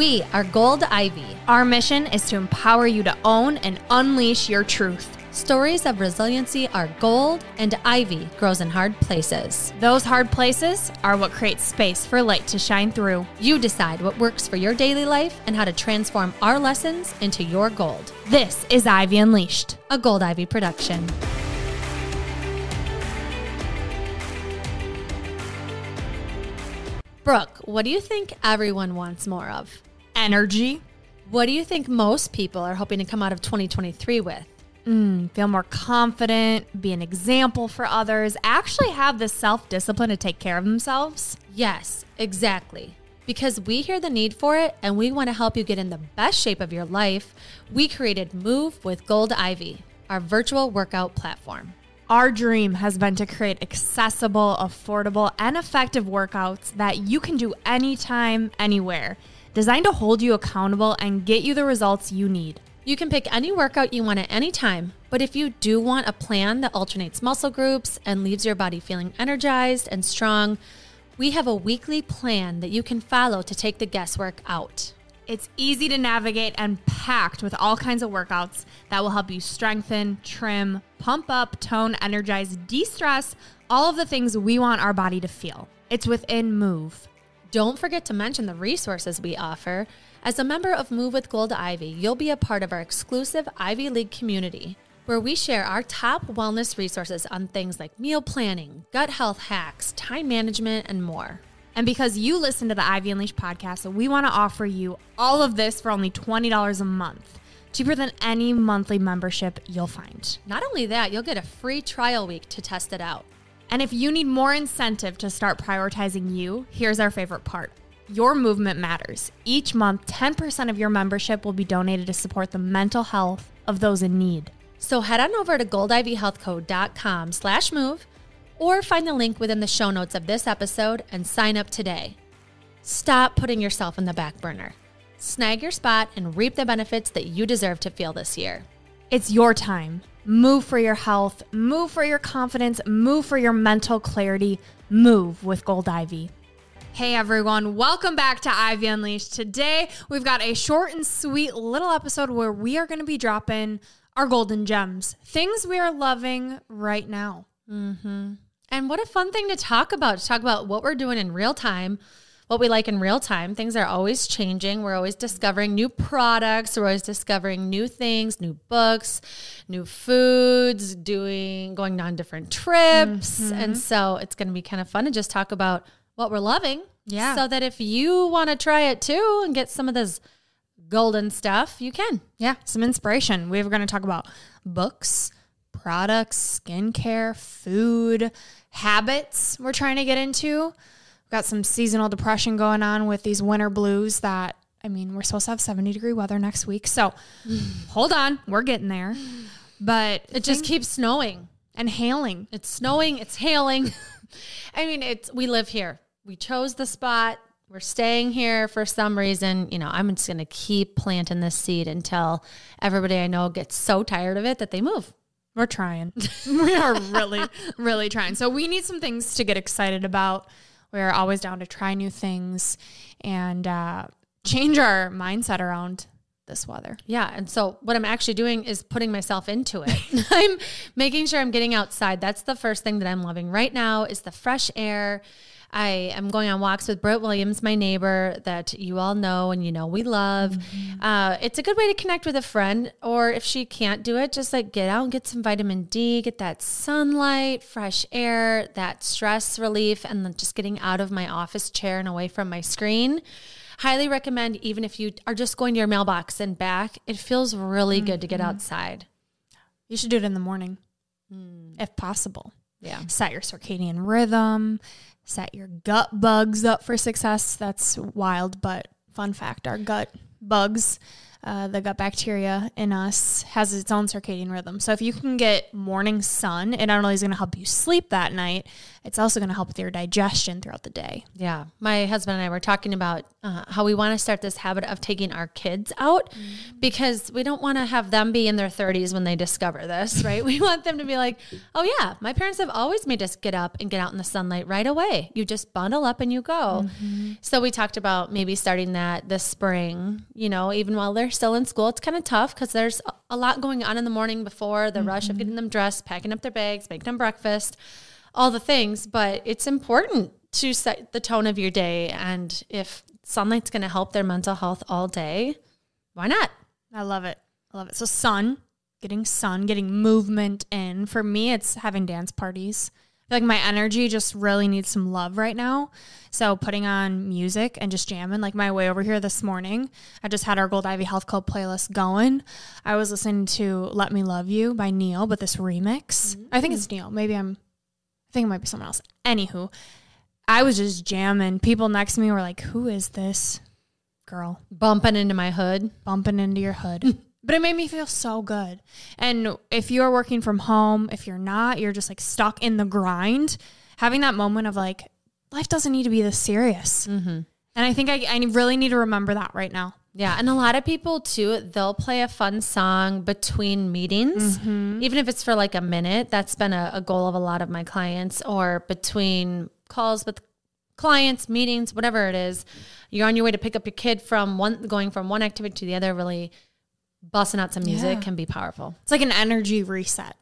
We are Gold Ivy. Our mission is to empower you to own and unleash your truth. Stories of resiliency are gold, and ivy grows in hard places. Those hard places are what creates space for light to shine through. You decide what works for your daily life and how to transform our lessons into your gold. This is Ivy Unleashed, a Gold Ivy production. Brooke, what do you think everyone wants more of? Energy. What do you think most people are hoping to come out of 2023 with? Feel more confident, be an example for others, actually have the self-discipline to take care of themselves. Yes, exactly. Because we hear the need for it and we want to help you get in the best shape of your life, we created Move with Gold Ivy, our virtual workout platform. Our dream has been to create accessible, affordable, and effective workouts that you can do anytime, anywhere, designed to hold you accountable and get you the results you need. You can pick any workout you want at any time, but if you do want a plan that alternates muscle groups and leaves your body feeling energized and strong, we have a weekly plan that you can follow to take the guesswork out. It's easy to navigate and packed with all kinds of workouts that will help you strengthen, trim, pump up, tone, energize, de-stress, all of the things we want our body to feel. It's within Move. Don't forget to mention the resources we offer. As a member of Move with Gold Ivy, you'll be a part of our exclusive Ivy League community, where we share our top wellness resources on things like meal planning, gut health hacks, time management, and more. And because you listen to the Ivy Unleashed podcast, we want to offer you all of this for only $20 a month, cheaper than any monthly membership you'll find. Not only that, you'll get a free trial week to test it out. And if you need more incentive to start prioritizing you, here's our favorite part. Your movement matters. Each month, 10% of your membership will be donated to support the mental health of those in need. So head on over to goldivyhealthco.com/move or find the link within the show notes of this episode and sign up today. Stop putting yourself in the back burner. Snag your spot and reap the benefits that you deserve to feel this year. It's your time. Move for your health, move for your confidence, move for your mental clarity, move with Gold Ivy. Hey everyone, welcome back to Ivy Unleashed. Today, we've got a short and sweet little episode where we are going to be dropping our golden gems, things we are loving right now. And what a fun thing to talk about what we're doing in real time, what we like in real time. Things are always changing. We're always discovering new products. We're always discovering new things, new books, new foods, going on different trips. And so it's going to be kind of fun to just talk about what we're loving. Yeah. So that if you want to try it too and get some of this golden stuff, you can. Yeah, some inspiration. We're going to talk about books, products, skincare, food, habits we're trying to get into. We've got some seasonal depression going on with these winter blues that, we're supposed to have 70-degree weather next week. So hold on, we're getting there. But it just keeps snowing and hailing. It's snowing, it's hailing. We live here. We chose the spot. We're staying here for some reason. I'm just going to keep planting this seed until everybody I know gets so tired of it that they move. We're trying. We are really, really trying. So we need some things to get excited about. We're always down to try new things and change our mindset around this weather. Yeah. And so what I'm actually doing is putting myself into it. I'm making sure I'm getting outside. That's the first thing that I'm loving right now is the fresh air. I am going on walks with Britt Williams, my neighbor that you all know and we love. It's a good way to connect with a friend, or if she can't do it, just get out and get some vitamin D, get that sunlight, fresh air, that stress relief, and then just getting out of my office chair and away from my screen. Highly recommend, even if you are just going to your mailbox and back, it feels really good to get outside. You should do it in the morning, if possible. Yeah. Set your circadian rhythm, set your gut bugs up for success. That's wild, but fun fact, our gut bugs, the gut bacteria in us has its own circadian rhythm. So if you can get morning sun, it not only is going to help you sleep that night, it's also going to help with your digestion throughout the day. Yeah. My husband and I were talking about how we want to start this habit of taking our kids out because we don't want to have them be in their 30s when they discover this, right? We want them to be like, oh yeah, my parents have always made us get up and get out in the sunlight right away. You just bundle up and you go. So we talked about maybe starting that this spring, you know, even while they're still in school. It's kind of tough because there's a lot going on in the morning before the rush of getting them dressed, packing up their bags, making them breakfast, all the things, but it's important to set the tone of your day. And if sunlight's going to help their mental health all day, why not? I love it. I love it. So getting movement in. For me, it's having dance parties. I feel like my energy just really needs some love right now. So putting on music and just jamming, like my way over here this morning, I just had our Gold Ivy Health Club playlist going. I was listening to Let Me Love You by Neil, but this remix. I think it's Neil. I think it might be someone else. Anywho, I was just jamming. People next to me were like, who is this girl? Bumping into my hood. Bumping into your hood. But it made me feel so good. And if you're working from home, if you're not, you're just like stuck in the grind, having that moment of like, life doesn't need to be this serious. And I think I really need to remember that right now. Yeah. And a lot of people too, they'll play a fun song between meetings, even if it's for like a minute. That's been a goal of a lot of my clients, or between calls with clients, meetings, whatever it is. You're on your way to pick up your kid going from one activity to the other, really busting out some music can be powerful. It's like an energy reset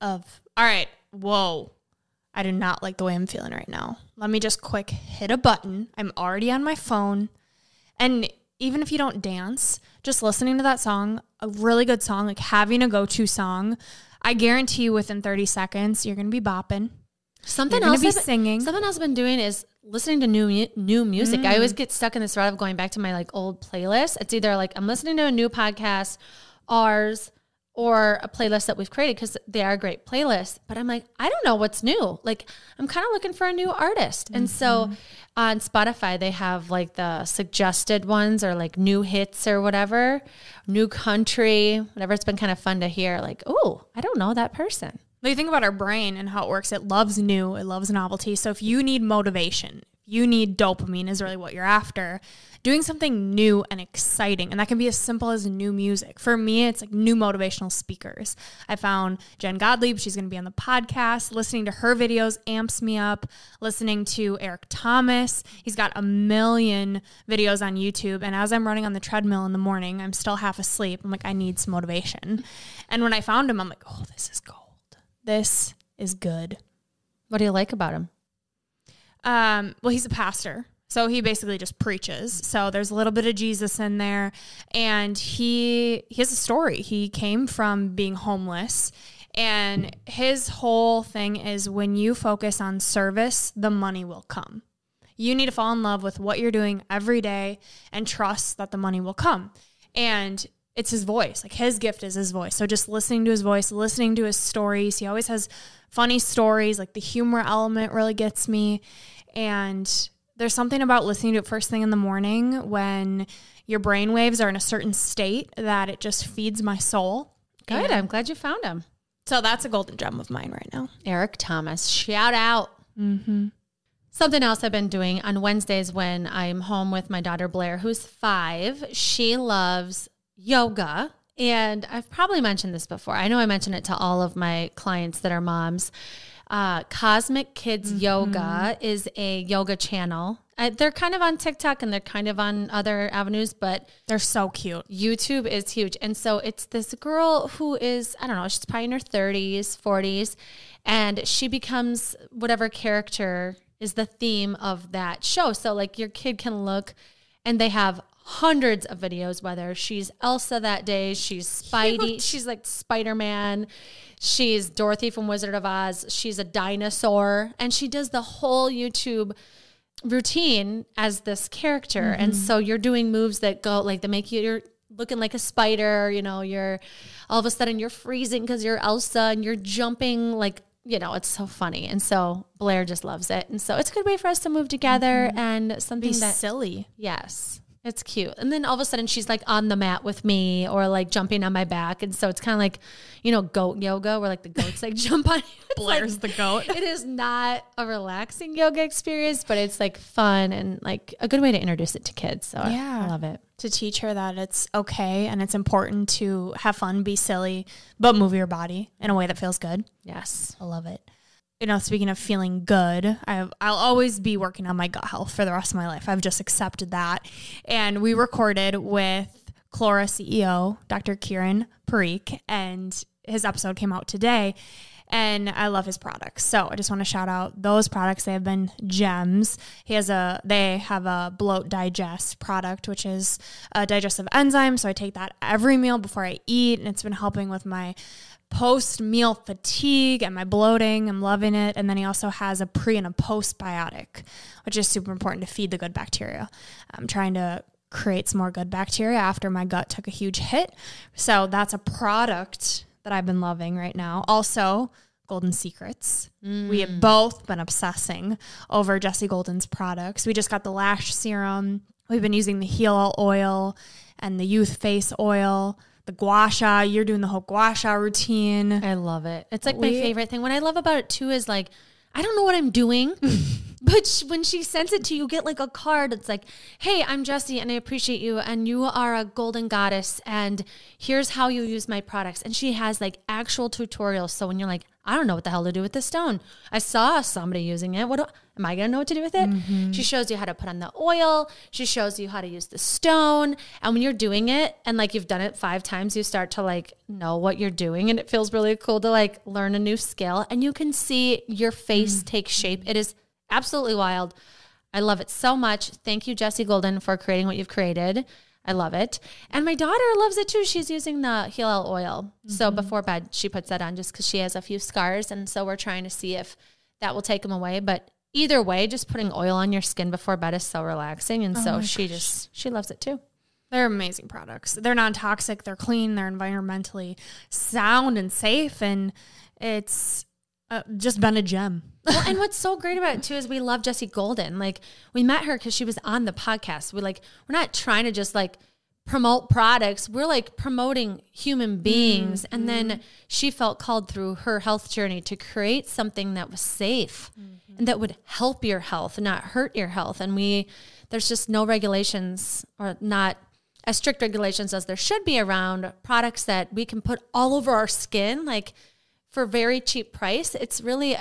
of, all right, whoa, I do not like the way I'm feeling right now. Let me just quick hit a button. I'm already on my phone. And even if you don't dance, just listening to that song, a really good song, like having a go-to song, I guarantee you within 30 seconds, you're going to be bopping. Something else Something else I've been doing is listening to new music. I always get stuck in this rut of going back to my like old playlist. It's either like I'm listening to a new podcast, ours, or a playlist that we've created because they are great playlists. But I'm like, I don't know what's new. Like I'm kind of looking for a new artist. And so on Spotify, they have like the suggested ones or like new hits or whatever, new country, whatever. It's been kind of fun to hear like, oh, I don't know that person. When you think about our brain and how it works, it loves new, it loves novelty. So if you need motivation, you need dopamine is really what you're after, doing something new and exciting. And that can be as simple as new music. For me, it's like new motivational speakers. I found Jen Gottlieb. She's going to be on the podcast. Listening to her videos amps me up. Listening to Eric Thomas. He's got 1 million videos on YouTube. And as I'm running on the treadmill in the morning, I'm still half asleep. I'm like, I need some motivation. And when I found him, I'm like, oh, this is gold. This is good. What do you like about him? Well, he's a pastor, so he basically just preaches. So there's a little bit of Jesus in there, and he has a story. He came from being homeless, and his whole thing is when you focus on service, the money will come. You need to fall in love with what you're doing every day and trust that the money will come. And it's his voice. Like his gift is his voice. So just listening to his voice, listening to his stories. He always has funny stories. Like the humor element really gets me. And there's something about listening to it first thing in the morning when your brain waves are in a certain state that it just feeds my soul. Good. And I'm glad you found him. so that's a golden gem of mine right now. Eric Thomas. Shout out. Something else I've been doing on Wednesdays when I'm home with my daughter Blair, who's 5. She loves yoga. And I've probably mentioned this before. I know I mention it to all of my clients that are moms. Cosmic Kids Yoga is a yoga channel. They're kind of on TikTok and they're kind of on other avenues, but They're so cute. YouTube is huge. And so it's this girl who is, I don't know, she's probably in her 30s, 40s, and she becomes whatever character is the theme of that show. So like your kid can look and they have hundreds of videos, whether she's Elsa that day, she's Spidey, she's like Spider-Man, she's Dorothy from Wizard of Oz, she's a dinosaur, and she does the whole YouTube routine as this character. And so you're doing moves that go like that make you're looking like a spider, you know, you're all of a sudden you're freezing because you're Elsa and you're jumping like, you know, it's so funny. And so Blair just loves it. And so it's a good way for us to move together and something Be that silly. yes. It's cute. And then all of a sudden she's like on the mat with me or like jumping on my back. And so it's kind of like, you know, goat yoga where like the goats like jump on you. Blair's like, the goat. It is not a relaxing yoga experience, but it's like fun and like a good way to introduce it to kids. So I love it. To teach her that it's okay and it's important to have fun, be silly, but move your body in a way that feels good. Yes. I love it. You know, speaking of feeling good, I'll always be working on my gut health for the rest of my life. I've just accepted that. And we recorded with Clora CEO, Dr. Kieran Parikh, and his episode came out today. And I love his products. So I just want to shout out those products. They have been gems. They have a Bloat Digest product, which is a digestive enzyme. So I take that every meal before I eat. And it's been helping with my post-meal fatigue and my bloating. I'm loving it. And then he also has a pre and a postbiotic, which is super important to feed the good bacteria. I'm trying to create some more good bacteria after my gut took a huge hit. So that's a product that I've been loving right now. Also, Golden Secrets. We have both been obsessing over Jessie Golden's products. We just got the lash serum. We've been using the Heal Oil and the Youth Face Oil. The gua sha, you're doing the whole gua sha routine. I love it. It's like my favorite thing. What I love about it too is like, I don't know what I'm doing, but when she sends it to you, you get like a card. It's like, hey, I'm Jessie and I appreciate you. And you are a golden goddess. And here's how you use my products. And she has like actual tutorials. So when you're like, I don't know what the hell to do with this stone. I saw somebody using it. Am I going to know what to do with it? Mm-hmm. She shows you how to put on the oil. She shows you how to use the stone. And when you're doing it and like you've done it 5 times, you start to like know what you're doing. And it feels really cool to like learn a new skill. And you can see your face take shape. It is absolutely wild. I love it so much. Thank you, Jessie Golden, for creating what you've created. I love it. And my daughter loves it too. She's using the Heal oil. Mm-hmm. So before bed, she puts that on just because she has a few scars. And so we're trying to see if that will take them away. But either way, just putting oil on your skin before bed is so relaxing. And so she loves it too. They're amazing products. They're non-toxic. They're clean. They're environmentally sound and safe. And it's just been a gem. Well, and what's so great about it too is we love Jessie Golden. Like we met her because she was on the podcast. We're not trying to just like promote products. We're like promoting human beings. Mm-hmm. And then she felt called through her health journey to create something that was safe and that would help your health, not hurt your health. And there's just no regulations, or not as strict regulations as there should be, around products that we can put all over our skin, like for very cheap price. It's really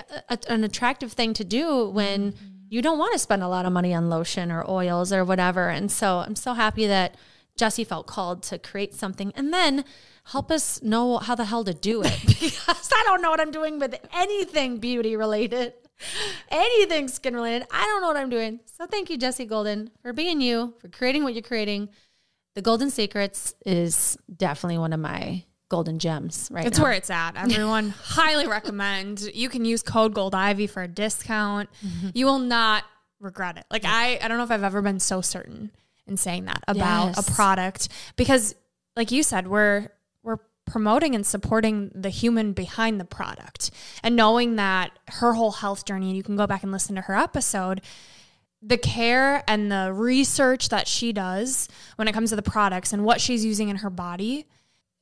an attractive thing to do when you don't want to spend a lot of money on lotion or oils or whatever. And so I'm so happy that Jessie felt called to create something and then help us know how the hell to do it, because I don't know what I'm doing with anything beauty related, anything skin related. I don't know what I'm doing. So thank you, Jessie Golden, for being you, for creating what you're creating. The Golden Secrets is definitely one of my golden gems right now. It's where it's at. Everyone highly recommend. You can use code GOLDIVY for a discount. Mm-hmm. You will not regret it. Like I don't know if I've ever been so certain in saying that about a product, because like you said, we're promoting and supporting the human behind the product, and knowing that her whole health journey, and you can go back and listen to her episode, the care and the research that she does when it comes to the products and what she's using in her body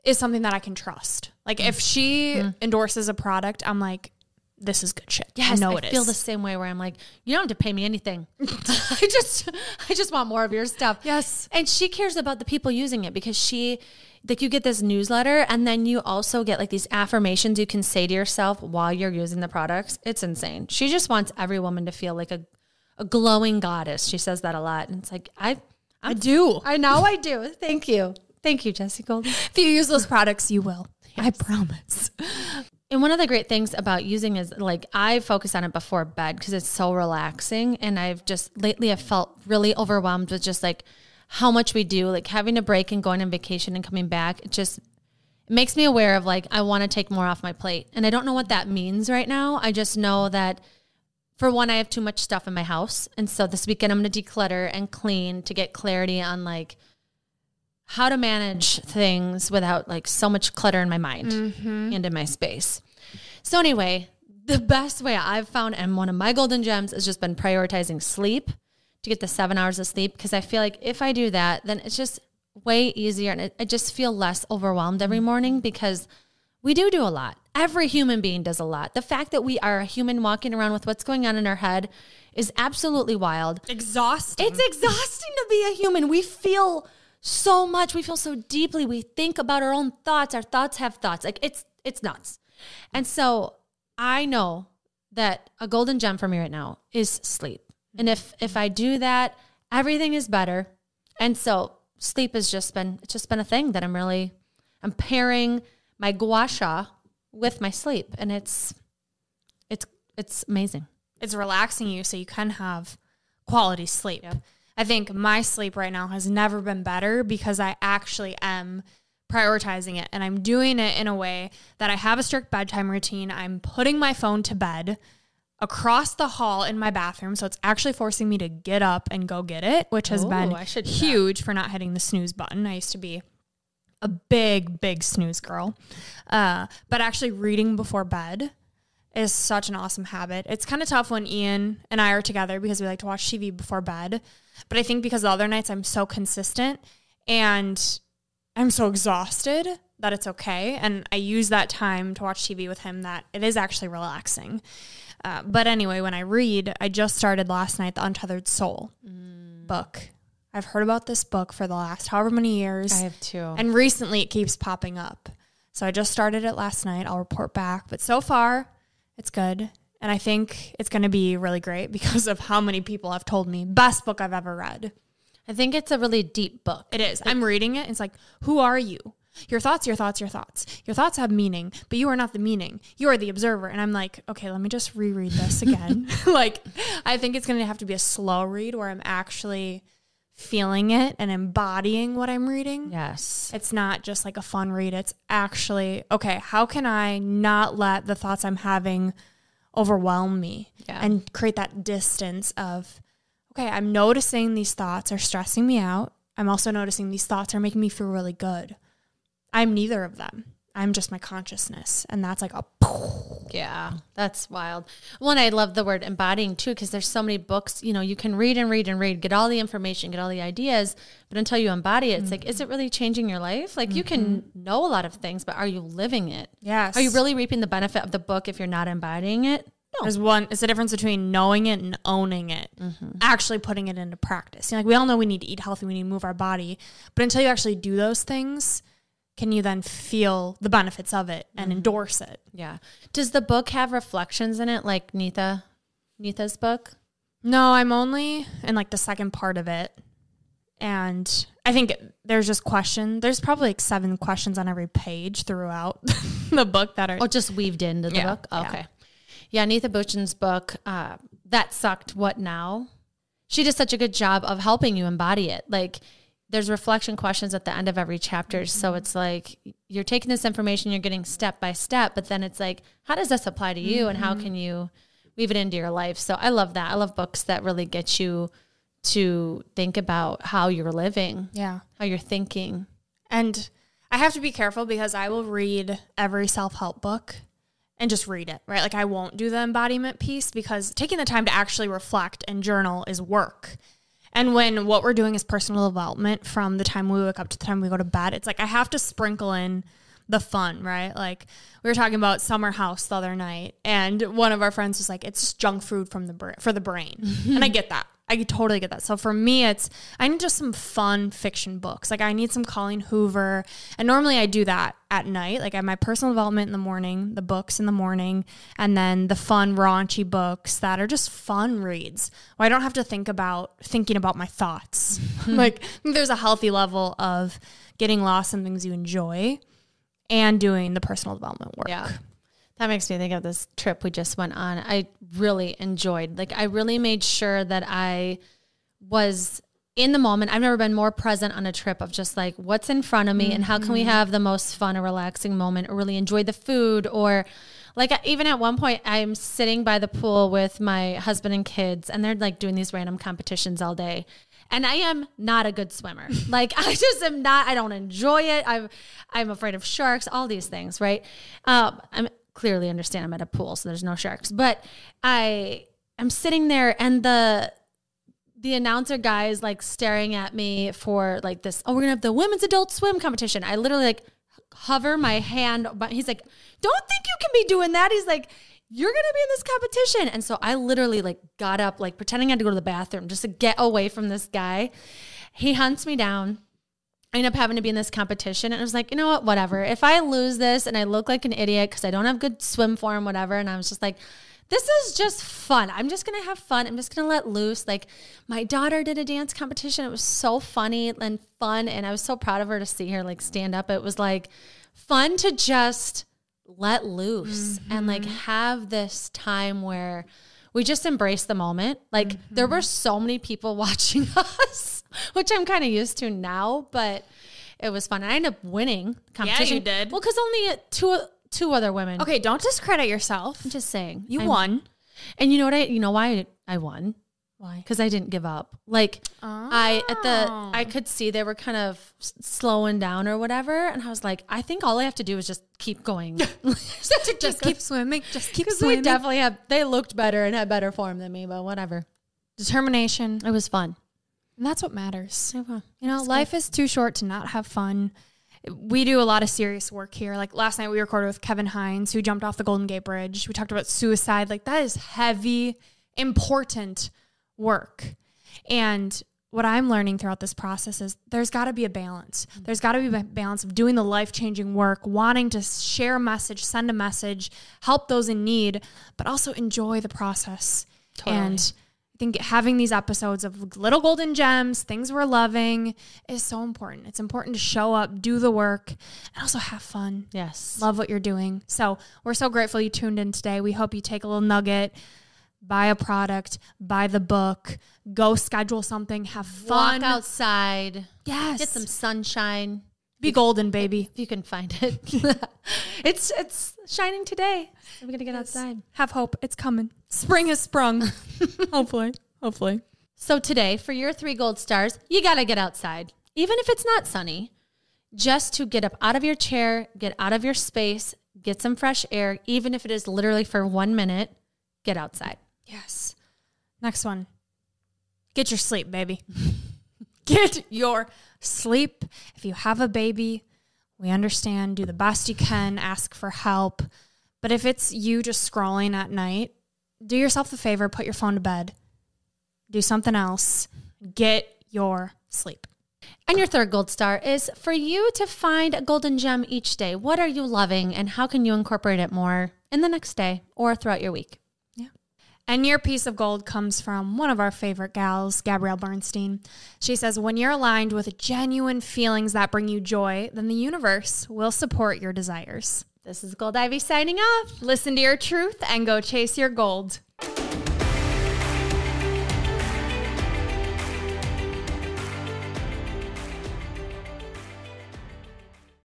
is something that I can trust. Like if she endorses a product, I'm like, this is good shit. Yes, I feel the same way, where I'm like, you don't have to pay me anything. I just want more of your stuff. Yes. And she cares about the people using it, because you get this newsletter, and then you also get like these affirmations you can say to yourself while you're using the products. It's insane. She just wants every woman to feel like a glowing goddess. She says that a lot. And it's like, I do. I know I do. Thank you. Thank you, Jessie Golden. If you use those products, you will. Yes. I promise. And one of the great things about using is, like, I focus on it before bed because it's so relaxing. And I've felt really overwhelmed with just like how much we do, like having a break and going on vacation and coming back. It makes me aware of like, I want to take more off my plate. And I don't know what that means right now. I just know that, for one, I have too much stuff in my house. And so this weekend I'm going to declutter and clean to get clarity on like how to manage things without like so much clutter in my mind and in my space. So anyway, the best way I've found, and one of my golden gems, has just been prioritizing sleep, to get the 7 hours of sleep, because I feel like if I do that, then it's just way easier. And I just feel less overwhelmed every morning, because we do a lot. Every human being does a lot. The fact that we are a human walking around with what's going on in our head is absolutely wild. Exhausting. It's exhausting to be a human. We feel so much. We feel so deeply. We think about our own thoughts. Our thoughts have thoughts. Like it's nuts. And so I know that a golden gem for me right now is sleep. And if I do that, everything is better. And so sleep has just been a thing that I'm pairing my gua sha with my sleep, and it's amazing. It's relaxing you so you can have quality sleep. Yep. I think my sleep right now has never been better because I actually am prioritizing it, and I'm doing it in a way that I have a strict bedtime routine. I'm putting my phone to bed across the hall in my bathroom, so it's actually forcing me to get up and go get it, which has been huge for not hitting the snooze button. I used to be a big snooze girl. But actually reading before bed is such an awesome habit. It's kind of tough when Ian and I are together because we like to watch TV before bed. But I think because the other nights I'm so consistent and I'm so exhausted that it's okay. And I use that time to watch TV with him that it is actually relaxing. But anyway, when I read, I just started last night, The Untethered Soul book. I've heard about this book for the last however many years. I have too. And recently it keeps popping up. So I just started it last night. I'll report back. But so far, it's good. And I think it's going to be really great because of how many people have told me, best book I've ever read. I think it's a really deep book. It is. I'm reading it. It's like, who are you? Your thoughts, your thoughts, your thoughts. Your thoughts have meaning, but you are not the meaning. You are the observer. And I'm like, okay, let me just reread this again. Like, I think it's going to have to be a slow read where I'm actually feeling it and embodying what I'm reading. Yes. It's not just like a fun read. It's actually, okay, how can I not let the thoughts I'm having overwhelm me and create that distance of, okay, I'm noticing these thoughts are stressing me out. I'm also noticing these thoughts are making me feel really good. I'm neither of them. I'm just my consciousness. And that's like yeah, that's wild. Well, and I love the word embodying too, because there's so many books, you can read and read and read, get all the information, get all the ideas, but until you embody it, it's like, is it really changing your life? Like you can know a lot of things, but are you living it? Yes. Are you really reaping the benefit of the book if you're not embodying it? No. It's the difference between knowing it and owning it, actually putting it into practice. Like we all know we need to eat healthy, we need to move our body, but until you actually do those things, can you then feel the benefits of it and endorse it? Yeah. Does the book have reflections in it like Neetha's book? No, I'm only in like the second part of it. And I think there's just there's probably like 7 questions on every page throughout the book that are just weaved into the book? Okay. Yeah, Neetha Buchan's book, That Sucked, What Now? She does such a good job of helping you embody it. Like there's reflection questions at the end of every chapter. So it's like you're taking this information, you're getting step by step, but then it's like, how does this apply to you and how can you weave it into your life? So I love that. I love books that really get you to think about how you're living, how you're thinking. And I have to be careful because I will read every self-help book and just read it, right? Like I won't do the embodiment piece because taking the time to actually reflect and journal is work. And when what we're doing is personal development from the time we wake up to the time we go to bed, it's like I have to sprinkle in the fun, right? Like we were talking about Summer House the other night, and one of our friends was like, "It's just junk food for the brain," and I get that. I totally get that. So for me, I need just some fun fiction books. Like I need some Colleen Hoover. And normally I do that at night. Like I have my personal development in the morning, the books in the morning, and then the fun raunchy books that are just fun reads. Where I don't have to thinking about my thoughts. Like there's a healthy level of getting lost in things you enjoy and doing the personal development work. Yeah. That makes me think of this trip we just went on. I really enjoyed, I really made sure that I was in the moment. I've never been more present on a trip of just like what's in front of me and how can we have the most fun or relaxing moment or really enjoy the food. Or like even at one point I'm sitting by the pool with my husband and kids and they're like doing these random competitions all day. And I am not a good swimmer. Like I just am not, I don't enjoy it. I'm afraid of sharks, all these things. Right. I'm clearly understand I'm at a pool, so there's no sharks, but I'm sitting there and the the announcer guy is like staring at me for like this, we're gonna have the women's adult swim competition. I literally like hover my hand, but he's like, don't think you can be doing that. He's like, you're gonna be in this competition. And so I literally like got up, like pretending I had to go to the bathroom just to get away from this guy. He hunts me down. I end up having to be in this competition. And I was like, you know what, whatever. If I lose this and I look like an idiot because I don't have good swim form, whatever. And I was just like, this is just fun. I'm just going to have fun. I'm just going to let loose. Like my daughter did a dance competition. It was so funny and fun. And I was so proud of her to see her like stand up. It was like fun to just let loose and like have this time where we just embrace the moment. Like there were so many people watching us, which I'm kind of used to now, but it was fun. I ended up winning the competition. Yeah, you did. Well, because only two other women. Okay, don't discredit yourself. I'm just saying. You won. And you know why I won? Why? Because I didn't give up. Like I could see they were kind of slowing down or whatever. And I was like, I think all I have to do is just keep going. just keep swimming. Just keep swimming. They looked better and had better form than me, but whatever. Determination. It was fun. And that's what matters. Okay. You know, life is too short to not have fun. We do a lot of serious work here. Like last night we recorded with Kevin Hines, who jumped off the Golden Gate Bridge. We talked about suicide. Like that is heavy, important work. And what I'm learning throughout this process is there's got to be a balance. There's got to be a balance of doing the life-changing work, wanting to share a message, send a message, help those in need, but also enjoy the process. Totally. And I think having these episodes of little golden gems, things we're loving, is so important. It's important to show up, do the work, and also have fun. Yes. Love what you're doing. So we're so grateful you tuned in today. We hope you take a little nugget, buy a product, buy the book, go schedule something, have fun. Walk outside. Yes. Get some sunshine. Be golden, baby. If you can find it. It's shining today. I'm going to get outside. Have hope. It's coming. Spring has sprung. Hopefully. So today, for your 3 gold stars, you got to get outside. Even if it's not sunny, just to get up out of your chair, get out of your space, get some fresh air, even if it is literally for 1 minute, get outside. Yes. Next one. Get your sleep, baby. Get your sleep. If you have a baby, we understand. Do the best you can. Ask for help. But if it's you just scrolling at night, do yourself a favor. Put your phone to bed. Do something else. Get your sleep. And your 3rd gold star is for you to find a golden gem each day. What are you loving and how can you incorporate it more in the next day or throughout your week? And your piece of gold comes from one of our favorite gals, Gabrielle Bernstein. She says, when you're aligned with genuine feelings that bring you joy, then the universe will support your desires. This is Gold Ivy signing off. Listen to your truth and go chase your gold.